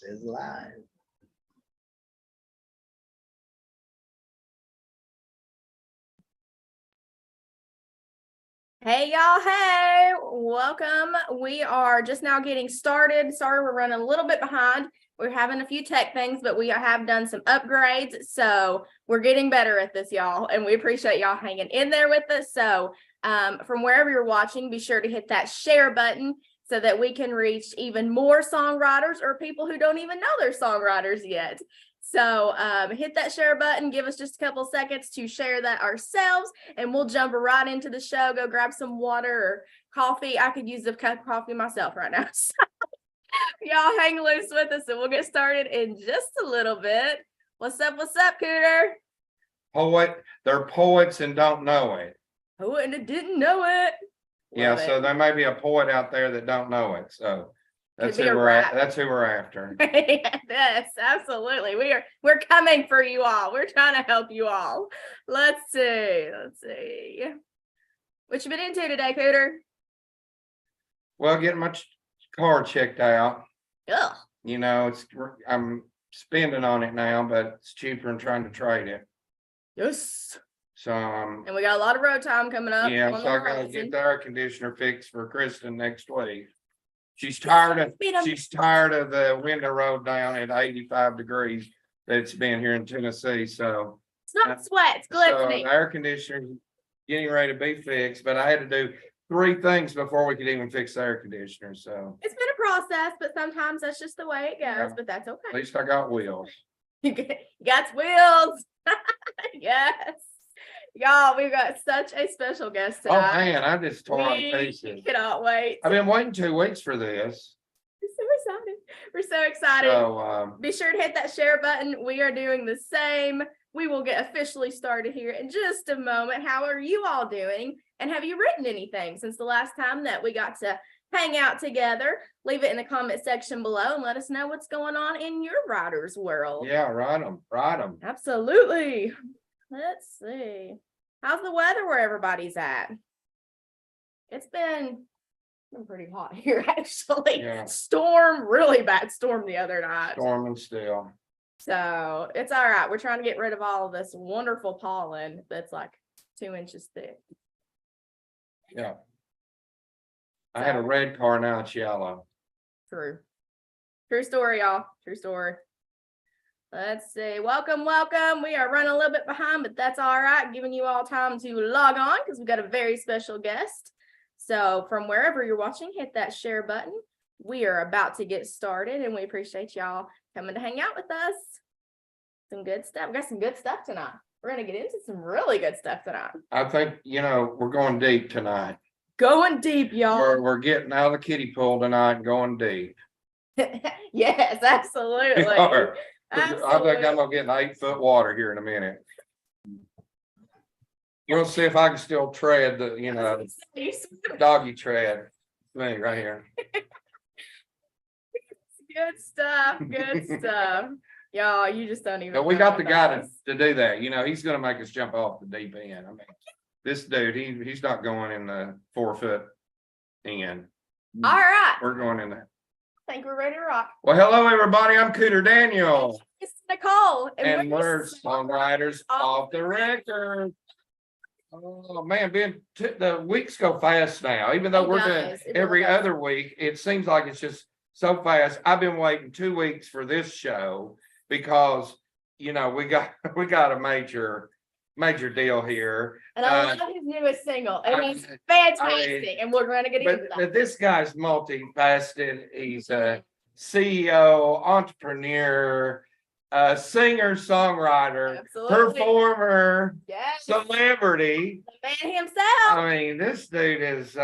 Says live. Hey y'all, hey, welcome. We are just now getting started. Sorry, we're running a little bit behind. We're having a few tech things, but we have done some upgrades. So we're getting better at this, y'all. And we appreciate y'all hanging in there with us. So from wherever you're watching, be sure to hit that share button so that we can reach even more songwriters or people who don't even know they're songwriters yet. So hit that share button, give us just a couple seconds to share that ourselves, and we'll jump right into the show. Go grab some water or coffee. I could use a cup of coffee myself right now. So y'all hang loose with us and we'll get started in just a little bit. What's up, Cooter? Poet, they're poets and don't know it. Oh, and it didn't know it. Yeah, Love so it. there may be a poet out there that don't know it. So that's Could who be a we're at. rap. That's who we're after. Yes, absolutely. We're coming for you all. We're trying to help you all. Let's see. What you been into today, Cooter? Well, getting my car checked out. Ugh. You know, I'm spending on it now, but it's cheaper than trying to trade it. Yes. So And we got a lot of road time coming up. yeah, on so the I gotta horizon. get the air conditioner fixed for Kristen next week. She's tired of the window rolled down at 85 degrees that's been here in Tennessee. So It's not sweat, it's so glistening. the air conditioner getting ready to be fixed, but I had to do 3 things before we could even fix the air conditioner. So It's been a process, but sometimes that's just the way it goes, Yeah. but that's at okay. least I got wheels. You got wheels. Yes. Y'all, we've got such a special guest Oh tonight. man, I just tore on We pieces. cannot wait. I've been waiting 2 weeks for this. We're so excited. So Be sure to hit that share button. We are doing the same. We will get officially started here in just a moment. How are you all doing? And have you written anything since the last time that we got to hang out together? Leave it in the comment section below and let us know what's going on in your writer's world. yeah, write them. Absolutely. Let's see. How's the weather where everybody's at? It's been pretty hot here, actually. Yeah. Storm, really bad storm the other night. Storming still. So it's all right. We're trying to get rid of all of this wonderful pollen that's like 2 inches thick. Yeah. I had a red car, now it's yellow. True story, y'all. True story. Let's see. Welcome. We are running a little bit behind, but that's all right. Giving you all time to log on because we've got a very special guest. So from wherever you're watching, hit that share button. We are about to get started and we appreciate y'all coming to hang out with us. Some good stuff. We got some good stuff tonight. We're going to get into some really good stuff tonight. I think, we're going deep tonight. Going deep, y'all. We're getting out of the kiddie pool tonight and going deep. Yes, absolutely. We are. Absolutely. I think I'm gonna get an 8-foot water here in a minute. We'll see if I can still tread the, doggy tread thing right here. Good stuff. Y'all, you just don't even Now, we know got the guy about us. to do that. He's gonna make us jump off the deep end. I mean, this dude, he's not going in the 4-foot end. All right. We're going in there. I think we're ready to rock. Well, hello everybody. I'm Cooter Daniel, It's Nicole. and we're Songwriters off the record. Oh man, the weeks go fast now. Even though It we're does. doing It every really does. other week, it seems like it's just so fast. I've been waiting 2 weeks for this show because we got a major deal here. And I love his newest single. It is fantastic. And we're going to get into that. But this guy's multifaceted. He's a CEO, entrepreneur, singer, songwriter, Absolutely. performer, Yes. celebrity. The man himself. I mean, this dude is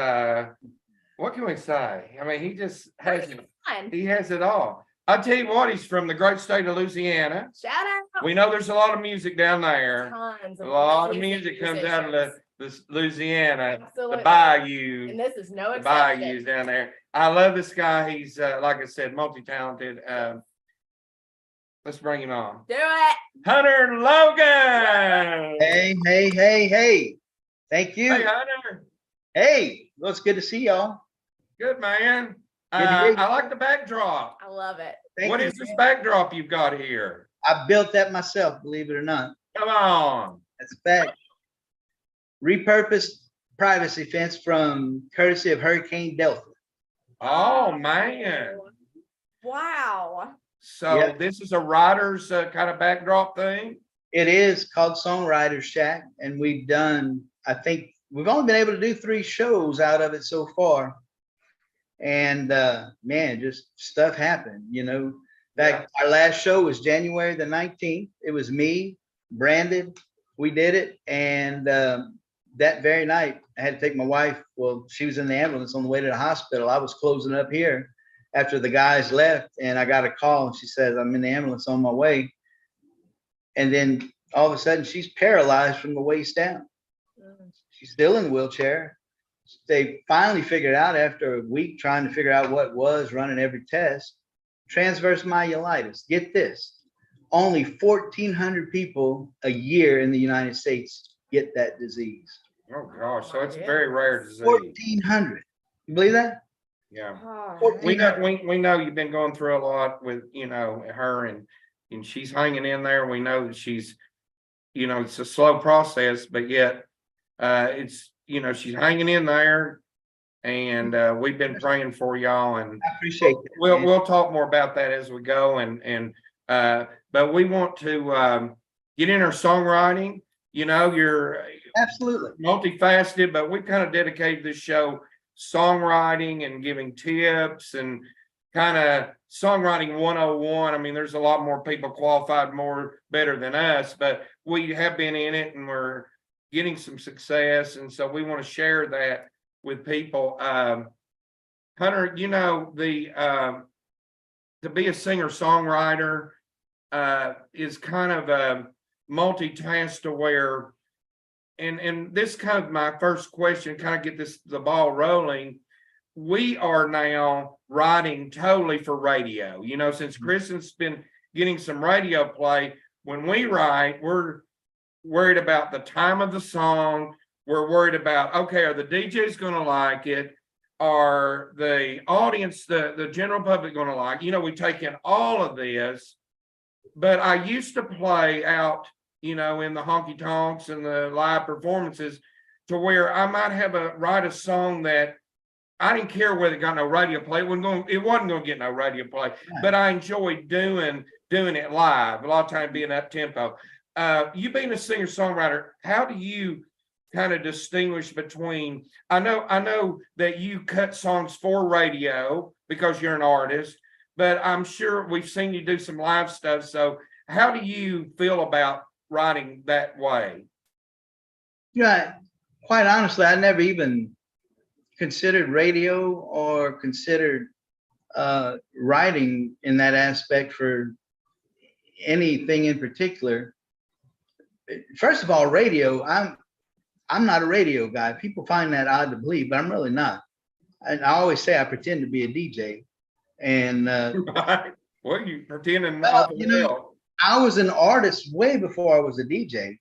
what can we say? I mean, he just has it all. I tell you what, he's from the great state of Louisiana. Shout out. We know there's a lot of music down there. Tons A lot of music comes out of the Louisiana, Absolutely. the bayou. And this is no The exception. bayous down there. I love this guy. He's like I said, multi-talented. Let's bring him on. Do it. Hunter Logan. Hey. Thank you. Hey, Hunter. Hey, well, it's good to see y'all. Good man. Good to hear you. I like the backdrop. I love it. Thank What you, is this man. backdrop you've got here? I built that myself, believe it or not. Come on. That's a fact. Repurposed privacy fence from courtesy of Hurricane Delta. Oh, man. Wow. So Yep. this is a writer's kind of backdrop thing? It is called Songwriters Shack, and we've done, I think, we've only been able to do 3 shows out of it so far. And man, just stuff happened, you know. In fact, our last show was January the 19th. It was me, Brandon, we did it. And that very night, I had to take my wife. Well, she was in the ambulance on the way to the hospital. I was closing up here after the guys left, and I got a call, and she says, I'm in the ambulance on my way. And then all of a sudden, she's paralyzed from the waist down. She's still in the wheelchair. They finally figured out after a week trying to figure out what it was, running every test, transverse myelitis. Get this, only 1,400 people a year in the United States get that disease. Oh, gosh. So it's a very rare disease. 1,400. You believe that? Yeah. Oh, We know you've been going through a lot with, you know, her and she's hanging in there. We know that she's, you know, it's a slow process, but yet it's, you know, she's hanging in there, and we've been praying for y'all, and I appreciate that. we'll talk more about that as we go, and but we want to get in our songwriting. You know, you're Absolutely. multifaceted, but we kind of dedicated this show songwriting and giving tips and kind of songwriting 101. I mean, there's a lot more people qualified better than us, but we have been in it, and we're getting some success, and so we want to share that with people. Hunter, you know, the to be a singer-songwriter is kind of a multitask to where, and this kind of my first question, kind of get the ball rolling. We are now writing totally for radio, you know, since Kristen's been getting some radio play. When we write, we're worried about the time of the song. We're worried about, okay, are the DJs going to like it? Are the audience, the general public going to like it? You know, we take in all of this, but I used to play out, you know, in the honky tonks and the live performances to where I might write a song that I didn't care whether it got no radio play. It wasn't going to get no radio play, but I enjoyed doing it live. A lot of time being up tempo. You being a singer-songwriter, how do you kind of distinguish between, I know that you cut songs for radio because you're an artist, but I'm sure we've seen you do some live stuff. So how do you feel about writing that way? Yeah, quite honestly, I never even considered radio or considered writing in that aspect for anything in particular. First of all, radio, I'm not a radio guy. People find that odd to believe, but I'm really not. And I always say I pretend to be a DJ. And Well, you pretending well, you know, I was an artist way before I was a DJ.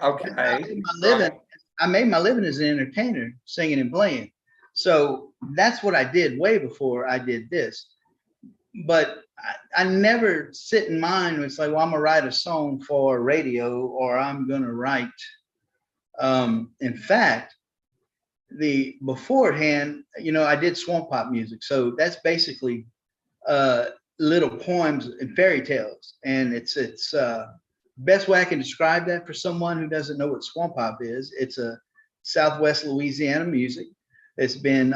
Okay. I made my living as an entertainer, singing and playing. So that's what I did way before I did this. But I never sit in mind, it's like, well, I'm gonna write a song for radio, or I'm gonna write. In fact, beforehand, you know, I did swamp pop music. So that's basically little poems and fairy tales. And it's best way I can describe that for someone who doesn't know what swamp pop is. It's a Southwest Louisiana music. It's been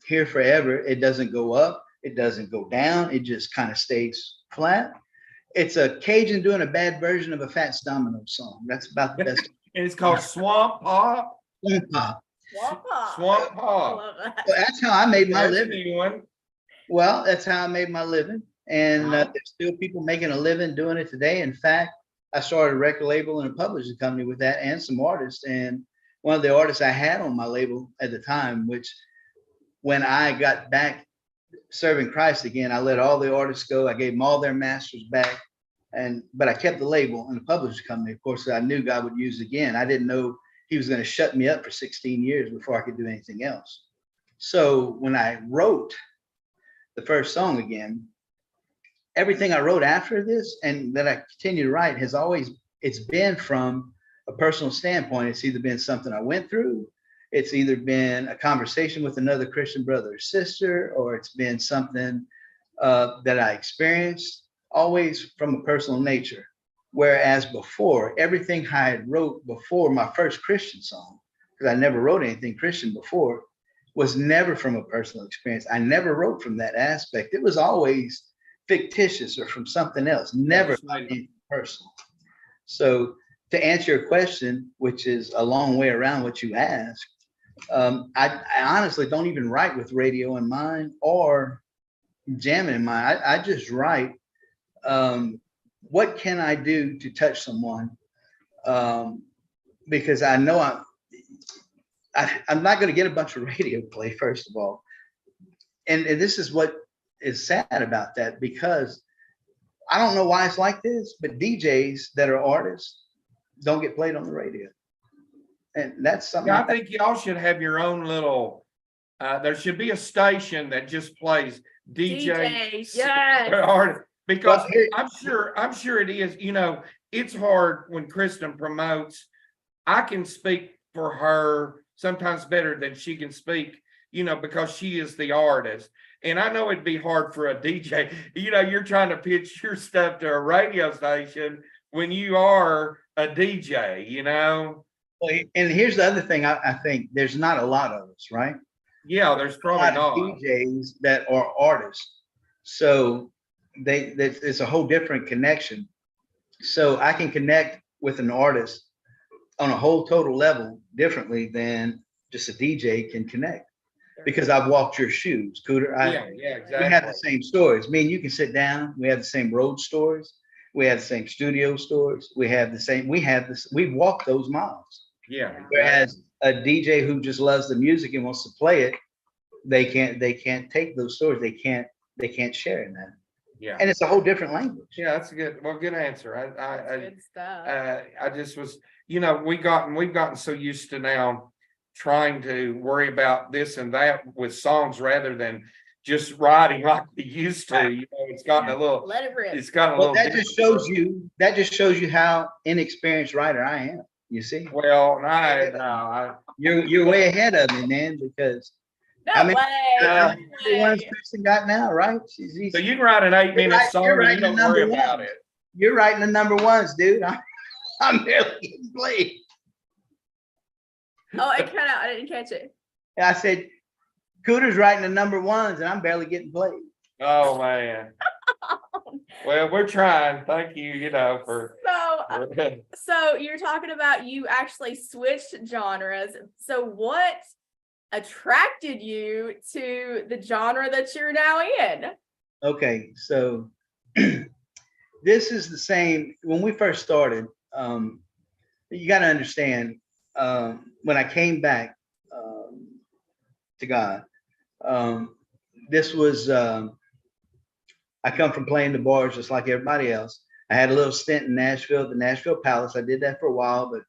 here forever. It doesn't go up. It doesn't go down. It just kind of stays flat. It's a Cajun doing a bad version of a Fats Domino song. That's about the best. And it's called Swamp Pop. Swamp pop. Swamp Pop. Love Well, that's how I made my That's a living. new one. Well, that's how I made my living. And there's still people making a living doing it today. In fact, I started a record label and a publishing company with that, and some artists. And one of the artists I had on my label at the time, which when I got back serving Christ again, I let all the artists go. I gave them all their masters back. But I kept the label and the publishing company, of course, that I knew God would use again. I didn't know he was going to shut me up for 16 years before I could do anything else. So when I wrote the first song again, everything I wrote after this and that I continue to write it's been from a personal standpoint. It's either been something I went through, it's either been a conversation with another Christian brother or sister, or it's been something that I experienced, always from a personal nature. Whereas before, everything I had wrote before my first Christian song, because I never wrote anything Christian before, was never from a personal experience. I never wrote from that aspect. It was always fictitious or from something else, never anything personal. So to answer your question, which is a long way around what you asked, I honestly don't even write with radio in mind or jamming in mind. I just write, what can I do to touch someone? Because I know I'm not going to get a bunch of radio play, first of all. And this is what is sad about that, because I don't know why it's like this, but DJs that are artists don't get played on the radio. And that's something. Yeah, I think y'all should have your own little, there should be a station that just plays DJs, DJs. yes. Because I'm sure it is, you know, it's hard when Kristen promotes. I can speak for her sometimes better than she can speak, you know, because she is the artist. And I know it'd be hard for a DJ, you know, you're trying to pitch your stuff to a radio station when you are a DJ, you know? Well, and here's the other thing. I think there's not a lot of us, right? Yeah, there's probably not. DJs that are artists. So it's a whole different connection. So I can connect with an artist on a whole total level differently than just a DJ can connect, because I've walked your shoes, Cooter. Yeah, exactly. We have the same stories. Me and you can sit down. We have the same road stories. We have the same studio stories. We've walked those miles. Yeah. Whereas a DJ who just loves the music and wants to play it, they can't take those stories. They can't share in that. Yeah. And it's a whole different language. Yeah, that's a good answer. Good stuff. I just was, you know, we've gotten so used to now trying to worry about this and that with songs rather than just writing like we used to. You know, it's gotten a little. Let it rip. It's gotten a Well, little. that just shows you how inexperienced writer I am. You see? Well, You're way ahead of me, man, because No I mean, way. the ones Kristen got now, right? so you can write an 8-minute song and you don't worry about it. You're writing the number ones, dude. I'm barely getting played. Oh, it cut out. I didn't catch it. And I said, Cooter's writing the number ones, and I'm barely getting played. Oh man. Well, we're trying. Thank you, you know, for So you're talking about you actually switched genres. So what attracted you to the genre that you're now in? Okay, so this is the same. When we first started, you got to understand, when I came back to God, this was, I come from playing the bars just like everybody else. I had a little stint in Nashville, the Nashville Palace. I did that for a while, but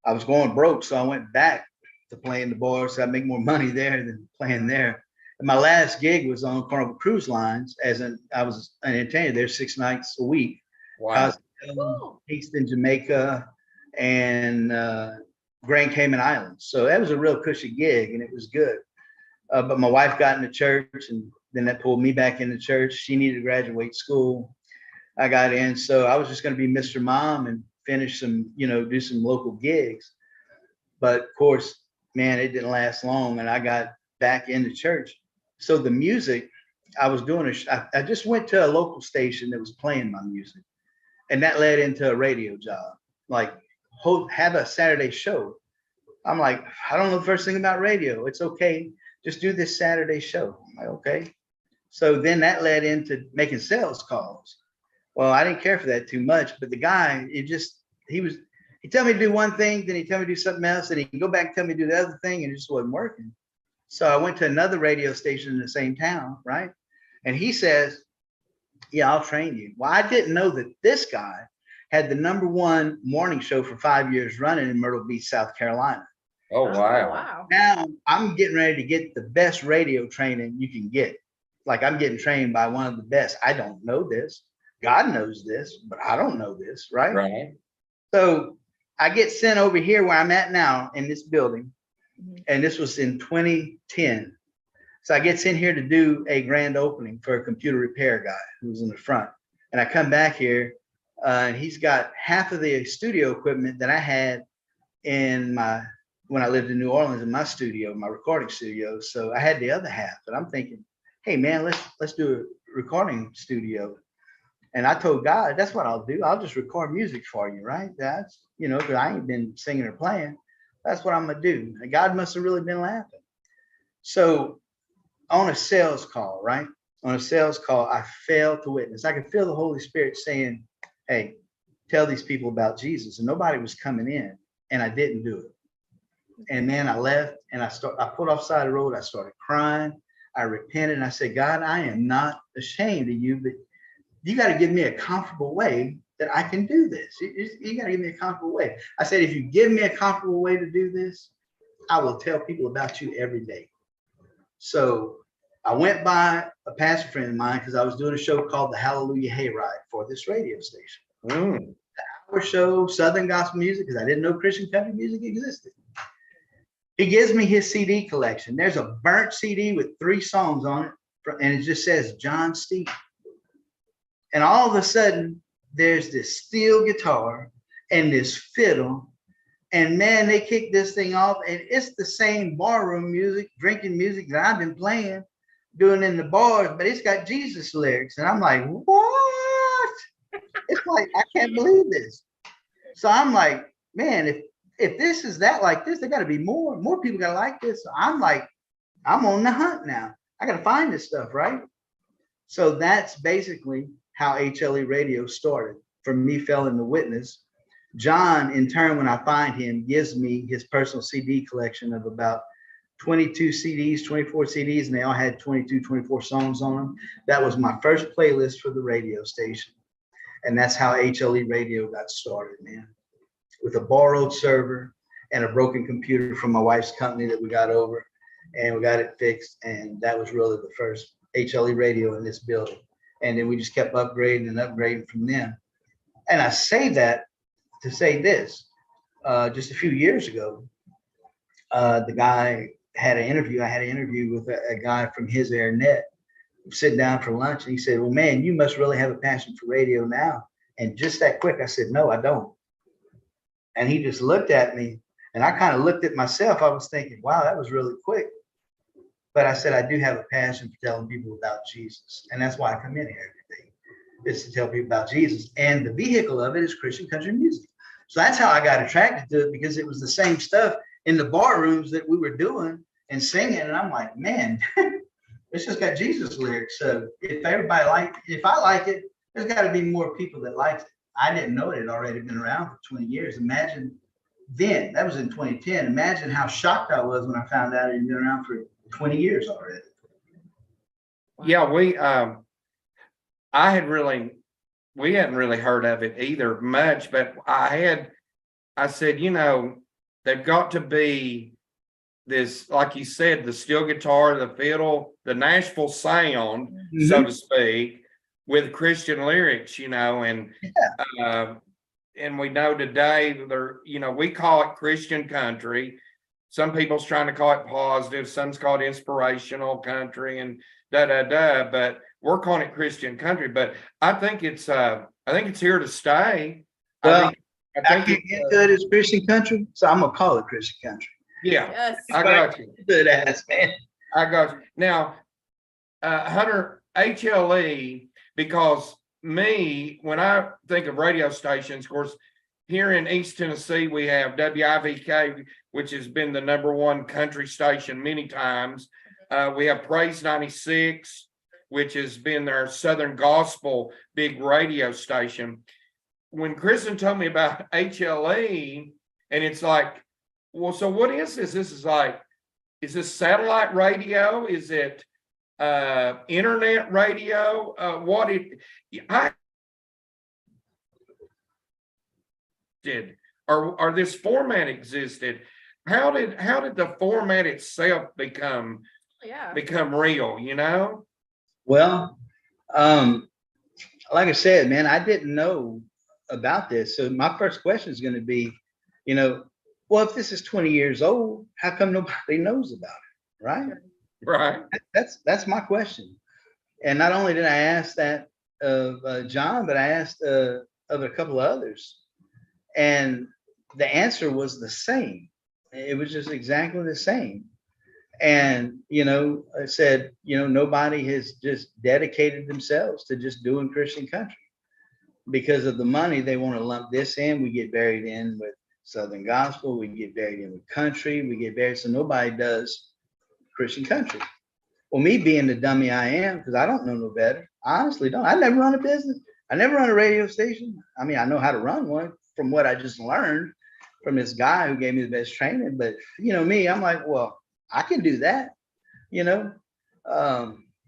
I was going broke, so I went back to playing the bars. So I make more money there than playing there. And my last gig was on Carnival Cruise Lines I was an entertainer there 6 nights a week. wow. I was in Kingston, Jamaica, and Grand Cayman Islands. So that was a real cushy gig, and it was good. But my wife got into church, and then that pulled me back into church. She needed to graduate school. I got in, so I was just going to be Mr. Mom and finish some, do some local gigs. But of course, man, it didn't last long, and I got back into church. So the music I was doing, I just went to a local station that was playing my music, and that led into a radio job. Like, have a Saturday show. I'm like, I don't know the first thing about radio. It's okay. Just do this Saturday show. I'm like, okay. So then that led into making sales calls. Well, I didn't care for that too much, but the guy, he'd tell me to do one thing, then he'd tell me to do something else, and he'd go back and tell me to do the other thing, and it just wasn't working. So I went to another radio station in the same town, right? And he says, yeah, I'll train you. Well, I didn't know that this guy had the #1 morning show for 5 years running in Myrtle Beach, South Carolina. Oh, wow. Wow. Now I'm getting ready to get the best radio training you can get. like I'm getting trained by one of the best. I don't know this. God knows this, but I don't know this, right? Right. So I get sent over here where I'm at now in this building, Mhm. and this was in 2010. So I get sent here to do a grand opening for a computer repair guy who's in the front. And I come back here, and he's got half of the studio equipment that I had in my when I lived in New Orleans in my studio, my recording studio. So I had the other half, and I'm thinking, hey man, let's do a recording studio. And I told God, that's what I'll do. I'll just record music for you, right? That's because I ain't been singing or playing. That's what I'm gonna do. And God must have really been laughing. So on a sales call, right? On a sales call, I failed to witness. I could feel the Holy Spirit saying, hey, tell these people about Jesus. And nobody was coming in, and I didn't do it. And man, I left and I pulled off the side of the road. I started crying. I repented and I said, God, I am not ashamed of you, but you got to give me a comfortable way that I can do this. You got to give me a comfortable way. I said, if you give me a comfortable way to do this, I will tell people about you every day. So I went by a pastor friend of mine because I was doing a show called the Hallelujah Hayride for this radio station. Mm. Our show, Southern gospel music, because I didn't know Christian country music existed. He gives me his CD collection. There's a burnt CD with 3 songs on it, and it just says John Steve. And all of a sudden, there's this steel guitar and this fiddle. And man, they kick this thing off, and it's the same barroom music, drinking music that I've been playing, doing in the bars, but it's got Jesus lyrics. And I'm like, what? It's like, I can't believe this. So I'm like, man, if this is that like this, there got to be more people got to like this. So I'm like, I'm on the hunt now. I got to find this stuff, right? So that's basically how HLE radio started. For me, failing to witness. John, in turn, when I find him, gives me his personal CD collection of about 22 CDs, 24 CDs, and they all had 22, 24 songs on them. That was my first playlist for the radio station. And that's how HLE radio got started, man. With a borrowed server and a broken computer from my wife's company that we got over, and we got it fixed. And that was really the first HLE radio in this building. And then we just kept upgrading and upgrading from then. And I say that to say this, just a few years ago, the guy had an interview. I had an interview with a guy from his Airnet, sitting down for lunch, and he said, well, man, you must really have a passion for radio now. And just that quick, I said, no, I don't. And he just looked at me, and I kind of looked at myself. I was thinking, wow, that was really quick. But I said, I do have a passion for telling people about Jesus. And that's why I come in here every day, is to tell people about Jesus. And the vehicle of it is Christian country music. So that's how I got attracted to it, because it was the same stuff in the bar rooms that we were doing and singing. And I'm like, man, it's just got Jesus lyrics. So if I like it, there's got to be more people that like it. I didn't know it had already been around for 20 years. Imagine then, that was in 2010. Imagine how shocked I was when I found out it had been around for 20 years already. Yeah, we hadn't really heard of it either much, but I said, they've got to be this, like you said, the steel guitar, the fiddle, the Nashville sound, so to speak, with Christian lyrics, and and we know today we call it Christian country. Some people's trying to call it positive, some's called inspirational country, and but we're calling it Christian country. But I think it's here to stay. Well, I think into it as Christian country, so I'm gonna call it Christian country. Yeah, Yes. I got you. Good ass, man. I got you. Now, Hunter, HLE, because when I think of radio stations, of course, here in East Tennessee, we have WIVK, which has been the #1 country station many times. We have Praise 96, which has been our Southern gospel big radio station. When Kristen told me about HLE, and it's like, well, so what is this? Is this satellite radio? Is it internet radio? Or this format existed? How did the format itself become real? Well, um, like I said, man, I didn't know about this. So my first question is going to be, you know, well, if this is 20 years old, how come nobody knows about it? Right? Right. That's my question. And not only did I ask that of John, but I asked of a couple of others, and the answer was the same. It was just exactly the same. And I said, nobody has just dedicated themselves to just doing Christian country because of the money. They want to lump this in. We get buried in with Southern gospel. We get buried in with country. We get buried. So nobody does Christian country. Well, me being the dummy I am, because I don't know no better. I honestly don't. I never run a business. I never run a radio station. I mean, I know how to run one from what I just learned from this guy who gave me the best training. But me, I'm like, well, I can do that. You know,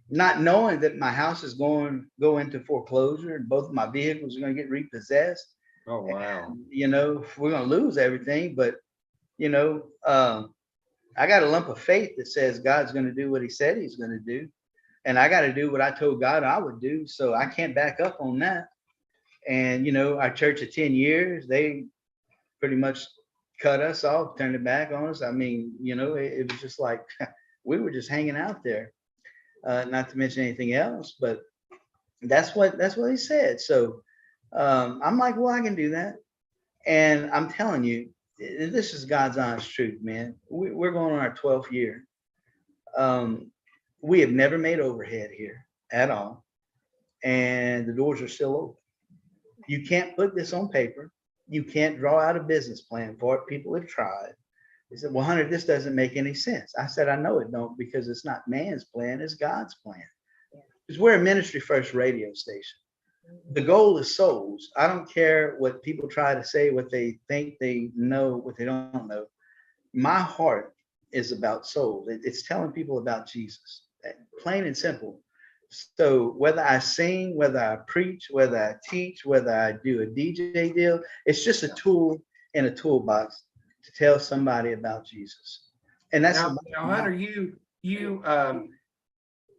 not knowing that my house is go into foreclosure and both of my vehicles are going to get repossessed. Oh, wow. And, we're going to lose everything. But I got a lump of faith that says God's going to do what he said he's going to do. And I got to do what I told God I would do. So I can't back up on that. And, our church of 10 years, they pretty much cut us off, turned it back on us. I mean, it was just like we were just hanging out there, not to mention anything else. But that's what he said. So I'm like, well, I can do that. And I'm telling you, this is God's honest truth, man. We're going on our 12th year. We have never made overhead here at all. And the doors are still open. You can't put this on paper. You can't draw out a business plan for it. People have tried. They said, well, Hunter, this doesn't make any sense. I said, I know it don't, because it's not man's plan, it's God's plan. Because we're a ministry first radio station. The goal is souls. I don't care what people try to say, what they think they know, what they don't know. My heart is about souls. It's telling people about Jesus, plain and simple. So whether I sing, whether I preach, whether I teach, whether I do a DJ deal, it's just a tool in a toolbox to tell somebody about Jesus. And that's now Hunter,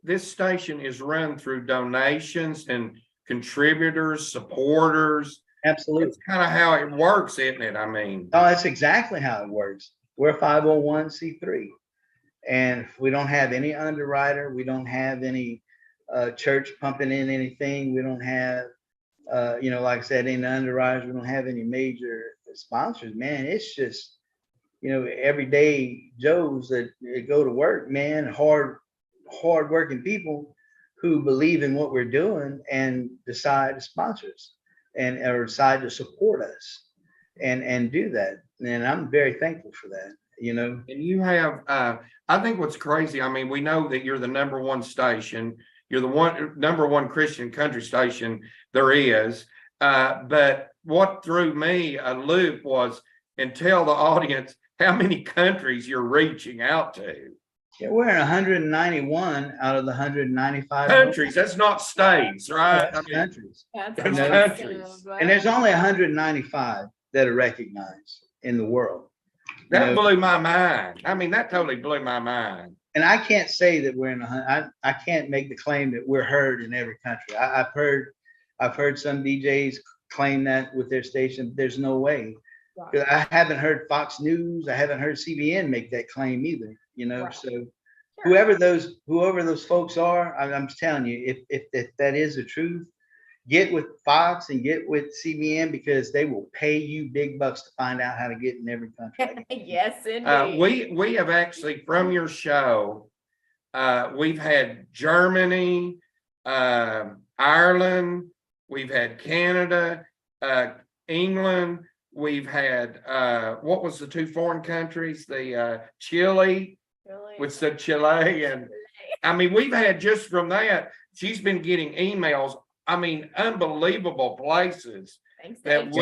this station is run through donations and contributors, supporters. Absolutely. It's kind of how it works, isn't it? I mean, oh, that's exactly how it works. We're a 501c3, and we don't have any underwriter. We don't have any church pumping in anything. We don't have, like I said, any underwriters. We don't have any major sponsors, man. It's just, everyday Joes that go to work, man, hard working people who believe in what we're doing and decide to sponsor us or decide to support us and do that. And I'm very thankful for that, And you have, I think what's crazy, I mean, we know that you're the number one station. You're the number one Christian country station there is. But what threw me a loop was, and tell the audience how many countries you're reaching out to. Yeah, we're in 191 out of the 195 countries. That's not states, right? That's countries. That's countries. And there's only 195 that are recognized in the world. That blew my mind. I mean, that totally blew my mind. And I can't say that we're in I can't make the claim that we're heard in every country. I've heard some DJs claim that with their station. There's no way. Right. I haven't heard Fox News. I haven't heard CBN make that claim either. Right. So whoever those folks are, I'm telling you, if that is the truth, get with Fox and get with CBN, because they will pay you big bucks to find out how to get in every country. Yes, indeed. We have actually, from your show, we've had Germany, Ireland, we've had Canada, England, we've had what was the two foreign countries? The Chile. With the Chile, and I mean, we've had, just from that, she's been getting emails. I mean, unbelievable places. Thanks, that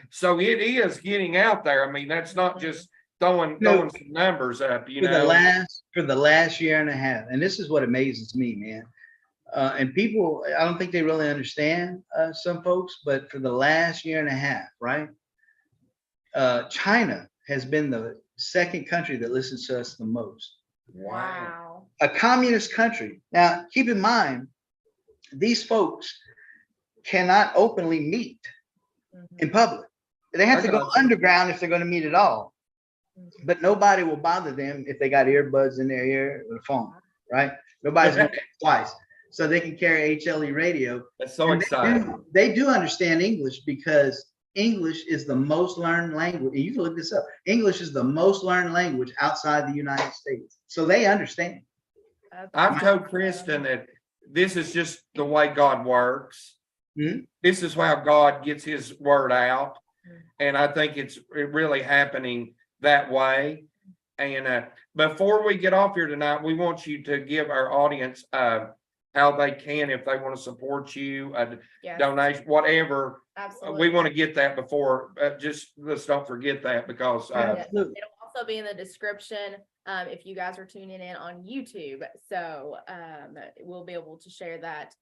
so it is getting out there. I mean, that's not just throwing some numbers up, for the last year and a half. And this is what amazes me, man. And people, I don't think they really understand, some folks, but for the last year and a half, right? China has been the second country that listens to us the most. Wow. A communist country. Now, keep in mind, these folks cannot openly meet in public. They have to go underground if they're going to meet at all. But nobody will bother them if they got earbuds in their ear or a phone, right? Nobody's going to think twice. So they can carry HLE radio. That's so exciting. They do understand English because English is the most learned language. And you can look this up. English is the most learned language outside the United States. So they understand. I've told Kristen that this is just the way God works. This is how God gets his word out. And I think it's really happening that way. And before we get off here tonight, we want you to give our audience how they can, if they want to support you, donation, whatever. Absolutely. We want to get that before, just let's don't forget that because it'll also be in the description if you guys are tuning in on YouTube. So we'll be able to share that.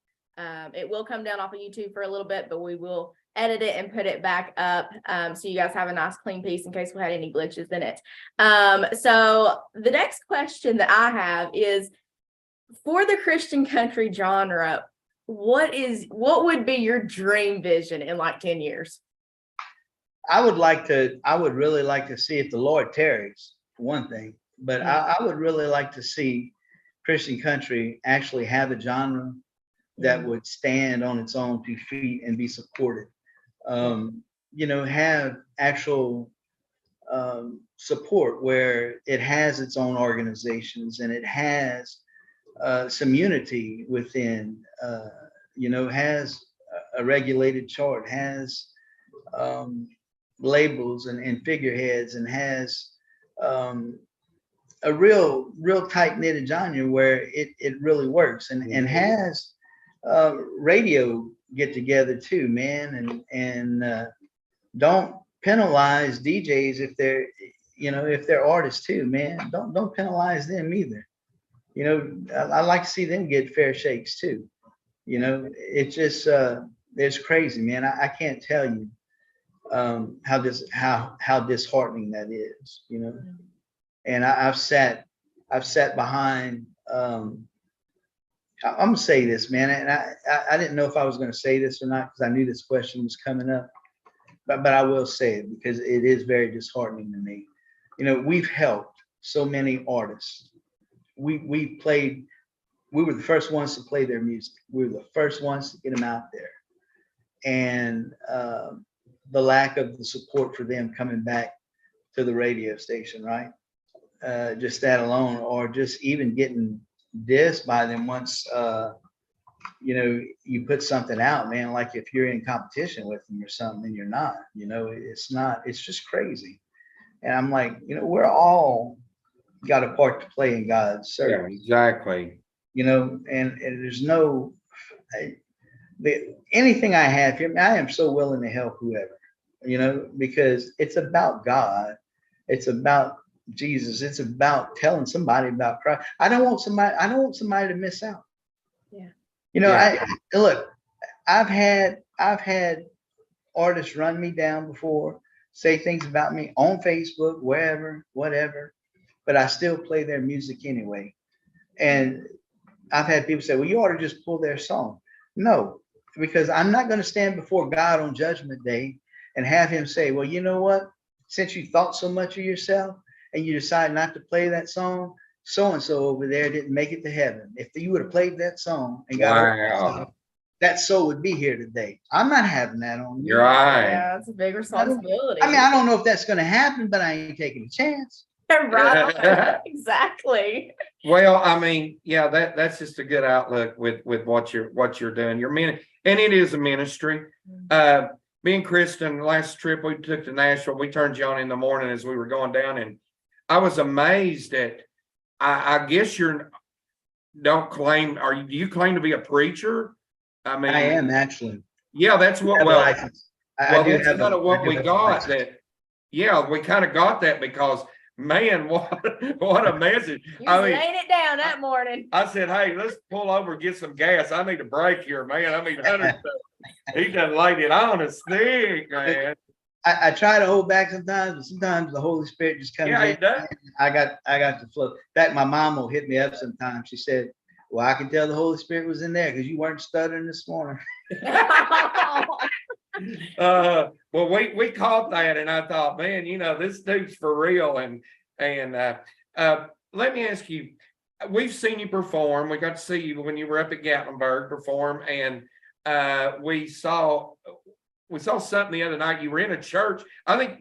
It will come down off of YouTube for a little bit, but we will edit it and put it back up so you guys have a nice clean piece in case we had any glitches in it. So the next question that I have is, for the Christian country genre, what would be your dream vision in like 10 years? I would really like to see, if the Lord tarries, for one thing, but I would really like to see Christian country actually have a genre that would stand on its own 2 feet and be supported. Have actual support where it has its own organizations and it has some unity within, has a regulated chart, has labels and figureheads, and has a real tight knitted genre where it really works, and has radio get together too, man, and don't penalize DJs if they're artists too, man. Don't penalize them either. I like to see them get fair shakes too. It's just it's crazy, man. I can't tell you how disheartening that is. And I've sat behind. I'm gonna say this, man, and I didn't know if I was gonna say this or not because I knew this question was coming up, but I will say it because it is very disheartening to me. We've helped so many artists. We were the first ones to play their music. We were the first ones to get them out there, and the lack of the support for them coming back to the radio station, right? Just that alone, or just even getting dissed by them once you put something out, man. Like if you're in competition with them or something, and you're not. It's just crazy. And I'm like, we're all got a part to play in God's service. Yeah, exactly. And there's no anything I have here. I am so willing to help whoever, because it's about God. It's about Jesus. It's about telling somebody about Christ. I don't want somebody to miss out. Yeah. Look, I've had artists run me down before, say things about me on Facebook, wherever, whatever, but I still play their music anyway. And I've had people say, well, you ought to just pull their song. No, because I'm not going to stand before God on Judgment Day and have him say, well, you know what? Since you thought so much of yourself and you decide not to play that song, so-and-so over there didn't make it to heaven. If you would have played that song and got that soul would be here today. I'm not having that on you. You're right. Yeah, it's a big responsibility. I don't know if that's going to happen, but I ain't taking a chance. Right. Exactly. Well, that's just a good outlook with what you're doing. And it is a ministry. Me and Kristen, last trip we took to Nashville, we turned you on in the morning as we were going down, and I was amazed at. I guess do you claim to be a preacher? I am actually. Yeah, that's what. That's kind of what we got. We kind of got that because, man, what a message! You laying it down that morning. I said, "Hey, let's pull over and get some gas. I need a break here, man." Hunter, he done laid it on a stick, man. I try to hold back sometimes, but sometimes the Holy Spirit just comes Yeah, in. it does. I got to flow. In fact, my mom will hit me up sometimes. She said, "Well, I can tell the Holy Spirit was in there because you weren't stuttering this morning." Well, we caught that, and I thought, man, this dude's for real. And let me ask you, we've seen you perform. We got to see you when you were up at Gatlinburg perform, and we saw something the other night. You were in a church. I think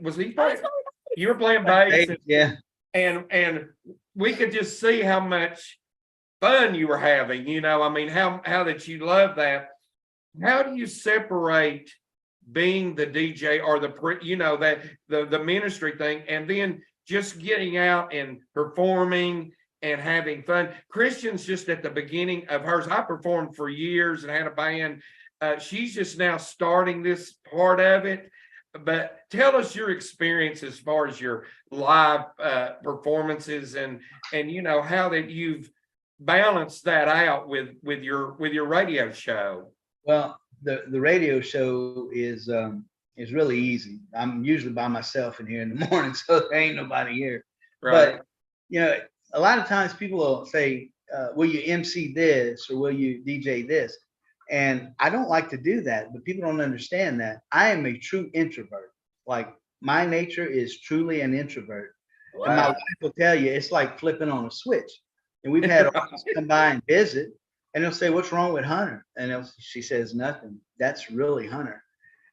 you were playing bass, Yeah. and we could just see how much fun you were having. I mean, how that you love that. How do you separate being the DJ or the ministry thing, and then just getting out and performing and having fun? Christian's just at the beginning of hers. I performed for years and had a band. She's just now starting this part of it. But tell us your experience as far as your live performances and how that you've balanced that out with your radio show. Well, the radio show is really easy. I'm usually by myself in here in the morning, so there ain't nobody here. Right. But a lot of times people will say, "Will you MC this or will you DJ this?" And I don't like to do that, but people don't understand that I am a true introvert. Like my nature is truly an introvert. Wow. And my wife will tell you it's like flipping on a switch. And we've had artists come by and visit, and they'll say, "What's wrong with Hunter?" And she says, "Nothing. That's really Hunter."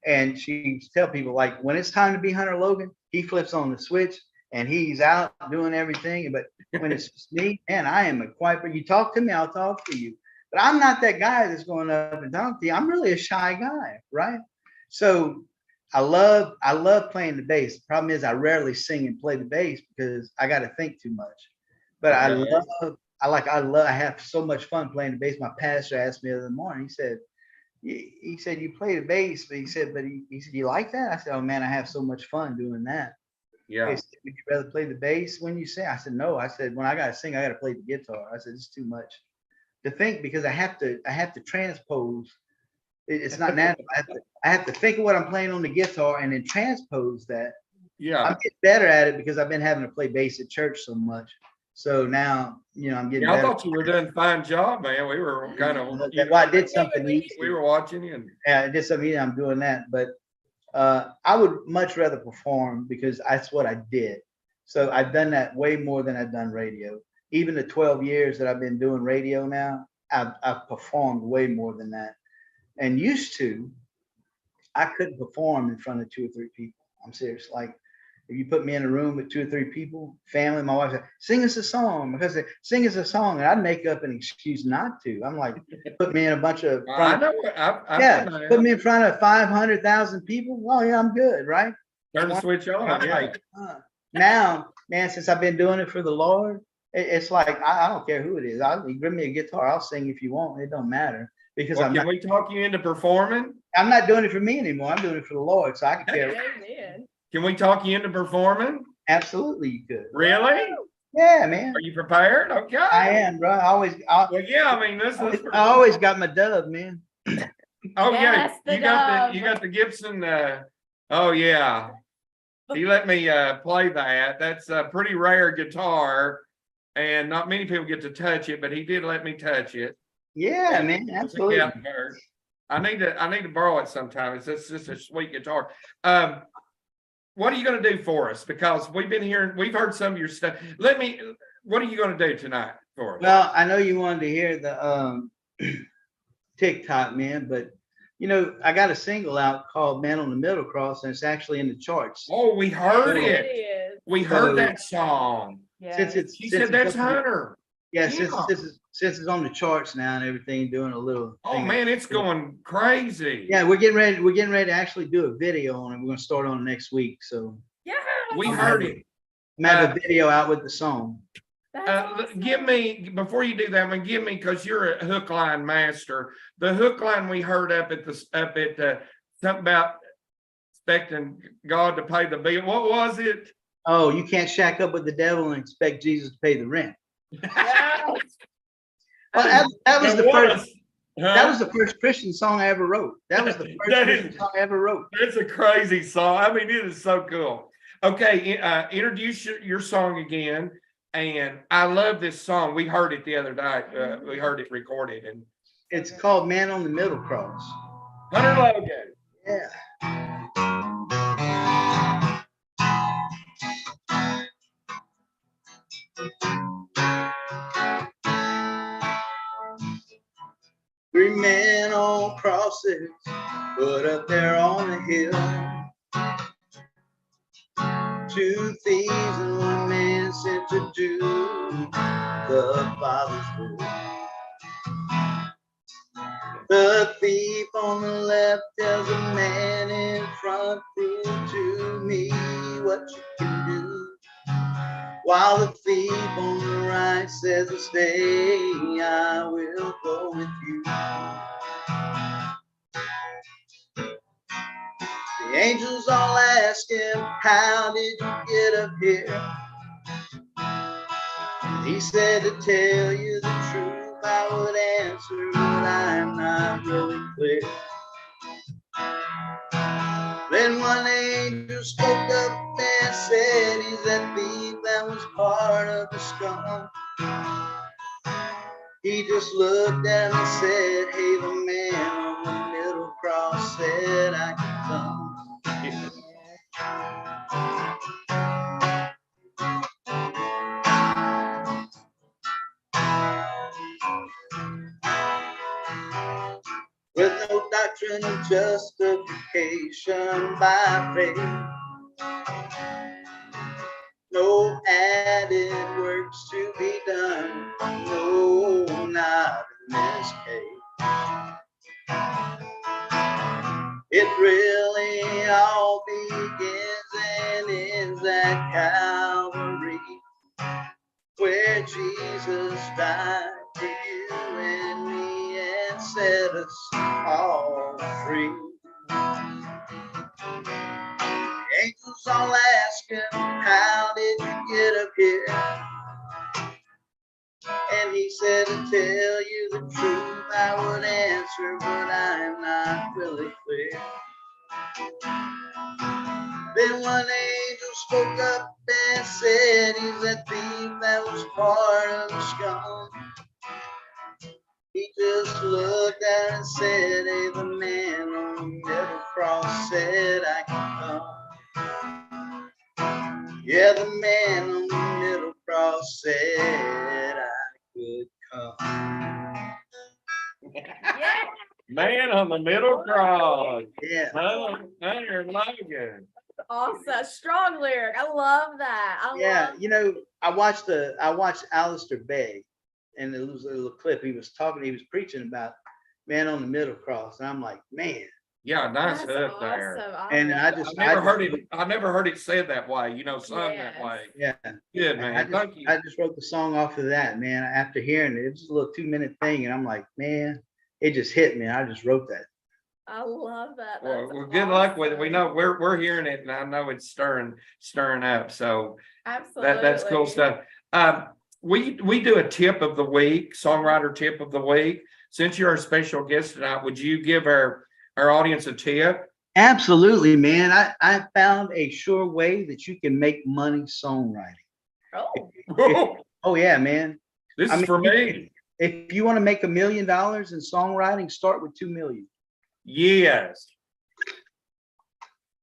And she tell people, like, when it's time to be Hunter Logan, he flips on the switch and he's out doing everything. But when it's just me, man, I am a quiet person. You talk to me, I'll talk to you. But I'm not that guy that's going up and talking to you. I'm really a shy guy, right? So I love playing the bass. The problem is I rarely sing and play the bass because I got to think too much. But I have so much fun playing the bass. My pastor asked me the other morning, he said, "You play the bass," but he said, "You like that?" I said, "Oh man, I have so much fun doing that." Yeah. He said, "Would you rather play the bass when you sing?" I said, "No." I said, "When I gotta sing, I gotta play the guitar." I said, "It's too much to think because I have to transpose. It's not natural. I have to think of what I'm playing on the guitar and then transpose that." Yeah. I'm getting better at it because I've been having to play bass at church so much. So now, I'm getting I better. thought you were doing a fine job, man. We were kind of. Well, I did something easy. We were watching you. Yeah, I did something easy. I'm doing that, but I would much rather perform because that's what I did. So I've done that way more than I've done radio. Even the 12 years that I've been doing radio now, I've performed way more than that. And used to, I couldn't perform in front of 2 or 3 people. I'm serious. Like, if you put me in a room with 2 or 3 people, family, my wife said, "Sing us a song," because they sing us a song, and I'd make up an excuse not to. I'm like, put me in a bunch of put me in front of 500,000 people. Oh yeah, I'm good, right? Turn the switch on. I'm like, now, man, since I've been doing it for the Lord, it's like I don't care who it is. You give me a guitar, I'll sing if you want. It don't matter because can we talk you into performing? I'm not doing it for me anymore. I'm doing it for the Lord, so I can care. Can we talk you into performing? Absolutely, you could. Really? Yeah, man. Are you prepared? Okay. I am, bro. I always got my dub, man. Oh Yes, yeah, you got the Gibson. Oh yeah, he let me play that. That's a pretty rare guitar, and not many people get to touch it, but he did let me touch it. Yeah, man, absolutely. I need to borrow it sometime. It's just a sweet guitar. What are you going to do for us? Because we've heard some of your stuff. What are you going to do tonight for us? Well, I know you wanted to hear the TikTok, man, but I got a single out called "Man on the Middle Cross," and it's actually in the charts. Oh, we heard it. We heard that song. Yeah. She said that's Hunter. Yeah, since it's on the charts now and everything, doing a little. Oh man, it's going crazy. Yeah, we're getting ready to actually do a video on it. We're gonna start on it next week. So yeah, we heard it. I'm gonna have a video out with the song. Awesome. Give me, before you do that, because you're a hook line master. The hook line we heard up at something about expecting God to pay the bill. What was it? Oh, you can't shack up with the devil and expect Jesus to pay the rent. Well, that was the first. That was the first Christian song I ever wrote. That was the first That Christian is- song I ever wrote. It's a crazy song. I mean, it is so cool. Okay, introduce your song again. And I love this song. We heard it the other night. We heard it recorded. And It's called Man on the Middle Cross. Hunter Logan. Yeah. 3 men on crosses, put up there on the hill. 2 thieves and 1 man sent to do the Father's will. The thief on the left tells the man in front, prove to me what you can do. While the thief on the right says to stay, I will go with you. The angels all ask him, how did you get up here? And he said, to tell you the truth, I would answer, but I'm not really clear. Then one angel spoke up and said, he's that thief that was part of the scum. He just looked at him and said, hey, the man on the middle cross said I could come. With no doctrine of justification by faith, no added works to be done, no, not in this case. It really all begins and ends at Calvary, where Jesus died for you and me and set us all free. The angels all ask him, how did you get up here? And he said, to tell you the truth, I would answer, but I'm not really clear. Then one angel spoke up and said, he's that thief that was part of the scum. He just looked at and said, hey, the man on the middle cross said I can come. Yeah, the man on the middle cross said I could come. Yeah. Man on the middle cross. Yeah. Hunter Logan. Awesome. Strong lyric. I love that. Yeah, you know, I watched Alistair Begg, and it was a little clip. He was preaching about man on the middle cross, and I'm like, man. Yeah, nice That's hook there. awesome. And I never heard it said that way, you know, sung that Yes. way. Yeah, Good, man. Thank you. I just wrote the song off of that, man. After hearing it, it was a little 2-minute thing, and I'm like, man, it just hit me. I just wrote that. I love that. Well, That's good luck with it. We awesome. know we're hearing it, and I know it's stirring up. So Absolutely. that's cool stuff. We do a tip of the week, songwriter tip of the week. Since you're our special guest tonight, would you give our audience a tip? Absolutely, man. I found a sure way that you can make money songwriting. Oh, Oh yeah, man. This is for me. If you want to make $1 million in songwriting, start with 2 million. Yes.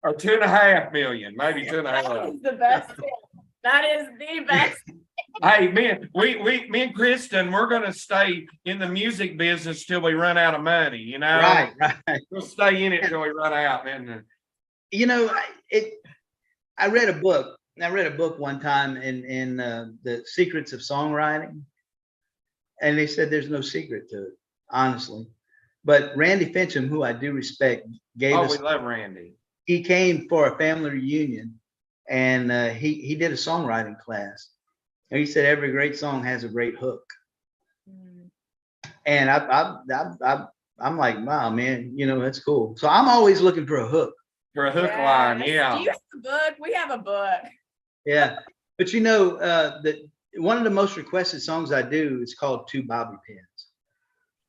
Or 2.5 million, maybe 2.5. that is the best. That is the best. Hey, man, me and Kristen, we're gonna stay in the music business till we run out of money, you know? Right. We'll stay in it till we run out, man. You know, I read a book. I read a book one time in the Secrets of Songwriting, and they said there's no secret to it, honestly. But Randy Fincham, who I do respect, gave us. We love Randy. He came for a family reunion, and he did a songwriting class, and he said every great song has a great hook. And I'm like, wow, man, you know, that's cool. So I'm always looking for a hook. For a hook line, yeah. Do you have a book? We have a book. Yeah, but you know, one of the most requested songs I do is called Two Bobby Pins.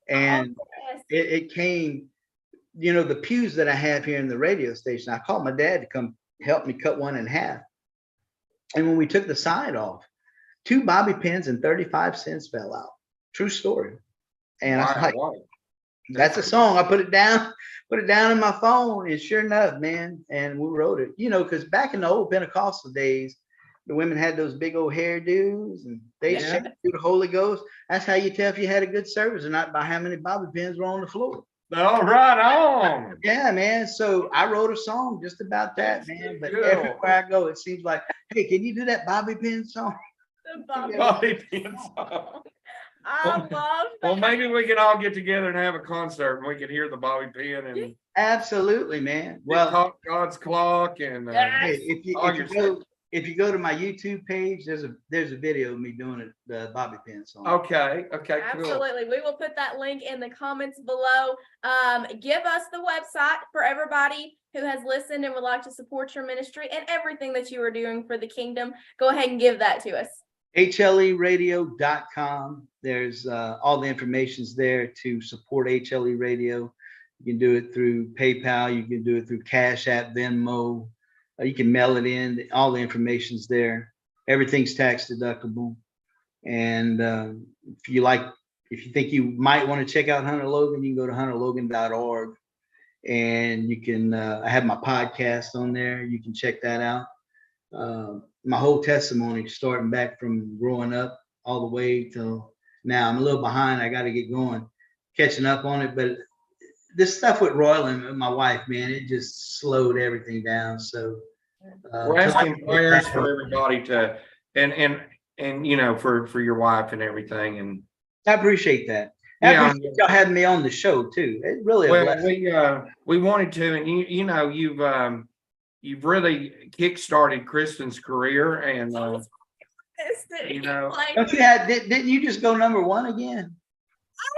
And Yes. it came, the pews that I have here in the radio station, I called my dad to come help me cut one in half. And when we took the side off, 2 bobby pins and 35 cents fell out. True story. And I was like, Wow. that's a song. I put it down in my phone, and sure enough, man, and we wrote it. Because back in the old Pentecostal days, the women had those big old hairdos, and they Yeah. shouted through the Holy Ghost. That's how you tell if you had a good service or not, by how many bobby pins were on the floor. All right on. Yeah, man. So I wrote a song just about that, man. But Cool. everywhere I go, it seems like, hey, can you do that bobby pin song? The bobby. Bobby pin song. I love that. Well, maybe we can all get together and have a concert and we can hear the bobby pin and Absolutely, man. Well, talk God's clock and hey, all your stuff. if you go to my YouTube page, there's a video of me doing it, the bobby pin song. Okay, cool. Absolutely. We will put that link in the comments below. Give us the website for everybody who has listened and would like to support your ministry and everything that you are doing for the kingdom. Go ahead and give that to us. HLEradio.com. There's all the information's there to support HLE Radio. You can do it through PayPal. You can do it through Cash App, Venmo. You can mail it in. All the information's there. Everything's tax deductible. And if you think you might want to check out Hunter Logan, you can go to hunterlogan.org. And you can, I have my podcast on there. You can check that out. My whole testimony, starting back from growing up all the way till now. I'm a little behind. I got to get going, catching up on it. But this stuff with Royal and my wife, man, it just slowed everything down. So we're asking prayers for everybody to, and for your wife and everything. And I appreciate that. I appreciate y'all having me on the show too. It really, we wanted to, and you've really kickstarted Kristen's career, and don't you have, didn't you just go #1 again? I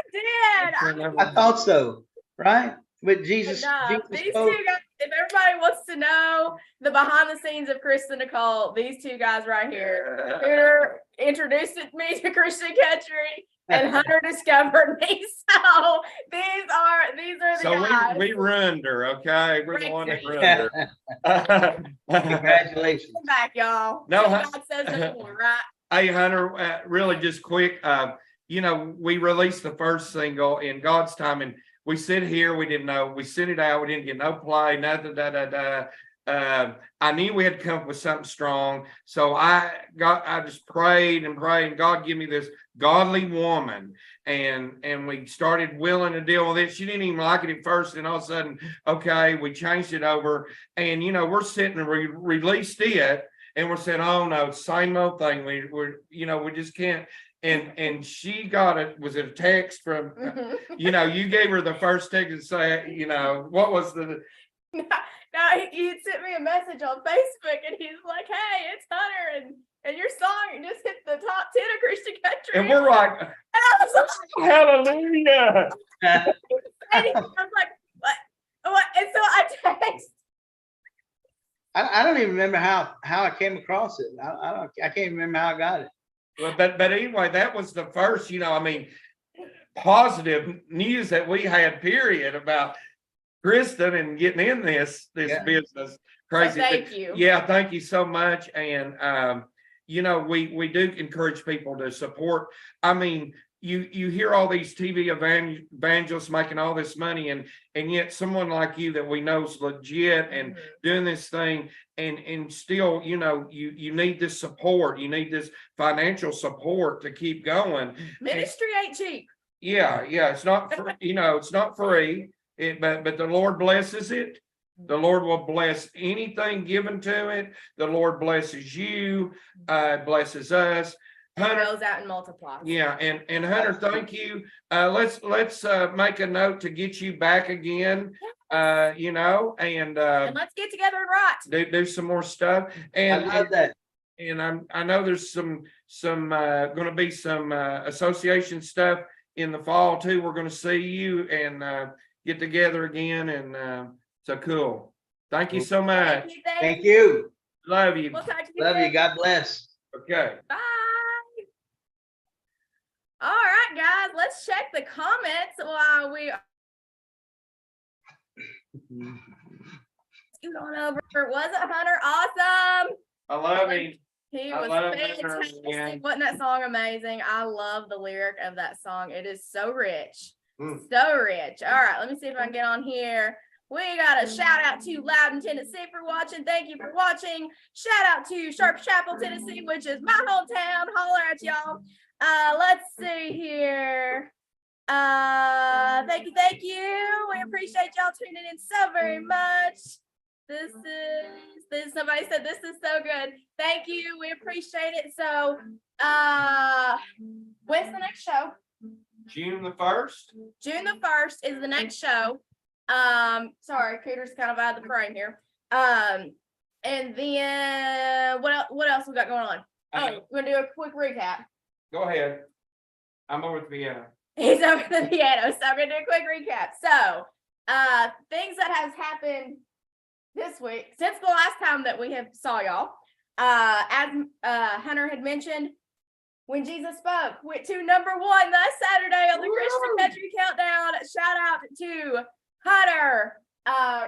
did. I thought so, right? With Jesus. These two guys, if everybody wants to know the behind the scenes of Kristen Nicole, these two guys right here who introduced me to Christian country and Hunter discovered me. So these are the guys. We ruined her, okay? We're the one that ruined her. Congratulations. Come back, y'all. No, God says no more, right? Hey, Hunter, really just quick, we released the first single in God's time, and we sit here, we didn't know, we sent it out, we didn't get no play, nothing, I knew we had to come up with something strong. So I just prayed and prayed, and God give me this godly woman. And we started willing to deal with it. She didn't even like it at first. And all of a sudden, okay, we changed it over. And, we're sitting and released it. And we're saying, oh no, same old thing. We just can't. And she got it. Was it a text from, you gave her the first text and say, what was the. No, he had sent me a message on Facebook, and he's like, "Hey, it's Hunter, and your song just hit the top 10 of Christian country." And we're like, and I was like, hallelujah. and I was like, what? And so I text. I don't even remember how I came across it. I can't remember how I got it. Well, but anyway, that was the first, positive news that we had, period, about Kristen and getting in this business. Crazy. Thank you. Yeah, thank you so much. And we do encourage people to support. You hear all these TV evangelists making all this money, and yet someone like you that we know is legit and doing this thing, and still, you need this support. You need this financial support to keep going. Ministry ain't cheap. Yeah, it's not for, it's not free. But the Lord blesses it. The Lord will bless anything given to it. The Lord blesses you, blesses us. Hunter goes out and multiplies. Yeah, and Hunter, thank you. Let's make a note to get you back again. And let's get together and write. Do some more stuff. And I love that. And I know there's some going to be some association stuff in the fall too. We're going to see you and get together again, and so cool. Thank you so much. Thank you. Love you. We'll talk to you Love later. you. God bless. Okay. Bye. All right, guys, let's let's check the comments while we scoot on over. Wasn't Hunter awesome? I love him. He I was love Hunter, fantastic. man. Wasn't that song amazing? I love the lyric of that song. It is so rich. Mm. So rich. All right, let me see if I can get on here. We got a shout out to Loudon, Tennessee for watching. Thank you for watching. Shout out to Sharp Chapel, Tennessee, which is my hometown. Holler at y'all. Let's see here. Thank you. We appreciate y'all tuning in so very much. This somebody said this is so good. Thank you. We appreciate it. So when's the next show? June the 1st. June the 1st is the next show. Sorry, Cooter's kind of out of the frame here. And then what else we got going on? Oh, we're gonna do a quick recap. Go ahead. I'm over at the piano. He's over the piano, so I'm gonna do a quick recap. So things that has happened this week since the last time that we have saw y'all. As Hunter had mentioned, When Jesus Spoke went to #1 last Saturday on the Christian Country Countdown. Shout out to Hunter,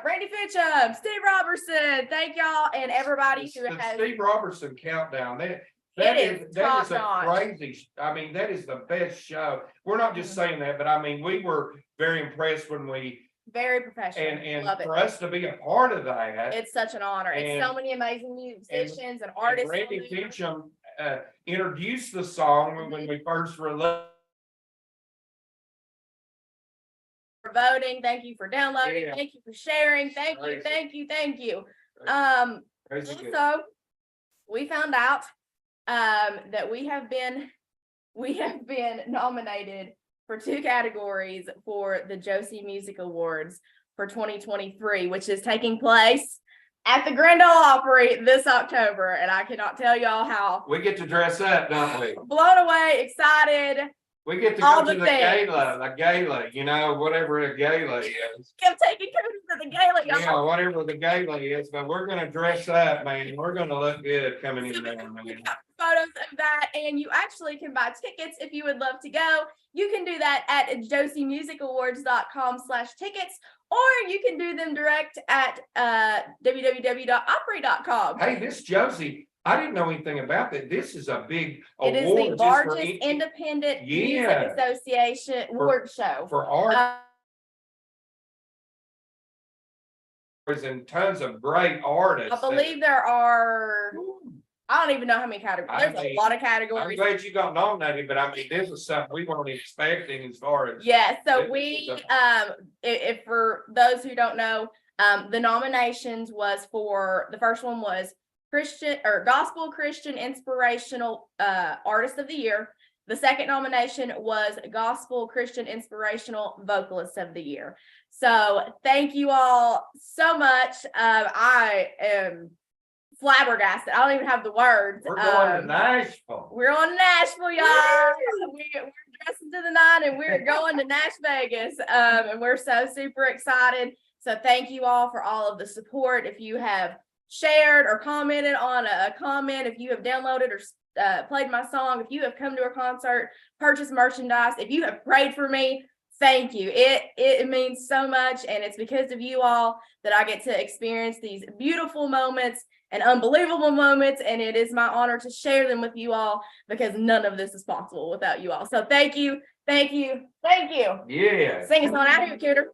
Randy Fitchum, Steve Robertson. Thank y'all and everybody who The has. Steve Robertson countdown. That It is a top-notch. crazy. I mean, that is the best show. We're not just saying that, but I mean, we were very impressed when we Very professional. and Love it. for us to be a part of that. It's such an honor. It's so And- many amazing musicians and And artists. on Randy there. Fitchum introduced the song when we first released. For voting. Thank you for downloading. Yeah. Thank you for sharing. Thank you. Crazy. Thank you. Thank you. Crazy good. Also, we found out that we have been nominated for 2 categories for the Josie Music Awards for 2023, which is taking place at the Grand Ole Opry this October. And I cannot tell y'all how We get to dress up, don't we? blown away, excited. We get to All go to the the things. gala, you know, whatever a gala is. Kept taking pictures of the gala, y'all. Yeah, whatever the gala is, but we're gonna dress up, man. We're gonna look good coming in there, man. Photos of that, and you actually can buy tickets if you would love to go. You can do that at josiemusicawards.com/tickets, or you can do them direct at www.opry.com. Hey, this Josie, I didn't know anything about that. This is a big It is award the just for largest any- independent Yeah. music association award show. for art Uh, and tons of great artists. I believe there are, I don't even know how many categories. I There's a mean, lot of I'm categories. glad you got nominated, but I mean, this is something we weren't expecting as far as. Yeah, so This we, is if for those who don't know, the nominations was for, the first one was Christian or Gospel Christian Inspirational Artist of the Year. The second nomination was Gospel Christian Inspirational Vocalist of the Year. So thank you all so much. I am flabbergasted. I don't even have the words. We're going to Nashville. We're on Nashville, y'all. We're dressing to the 9 and we're going to Nash Vegas. And we're so super excited. So thank you all for all of the support. If you have shared or commented on a comment, if you have downloaded or played my song, if you have come to a concert, purchased merchandise, if you have prayed for me, thank you. It means so much. And it's because of you all that I get to experience these beautiful moments and unbelievable moments. And it is my honor to share them with you all because none of this is possible without you all. So thank you. Thank you. Thank you. Yeah. Sing us on out here, Cooter.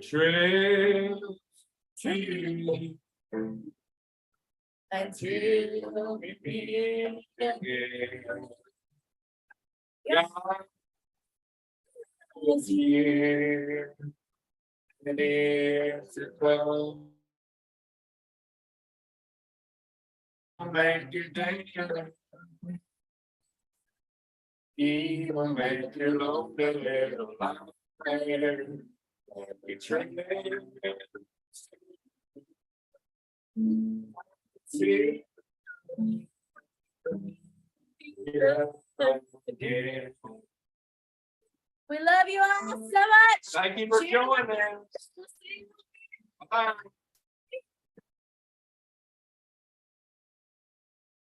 Trails to you Until we meet again. Yes. God is here, and it's a close. Make your day. He will make you look a little lighter. Every train. See. Yeah. We love you all so much. Thank you for joining us. Bye.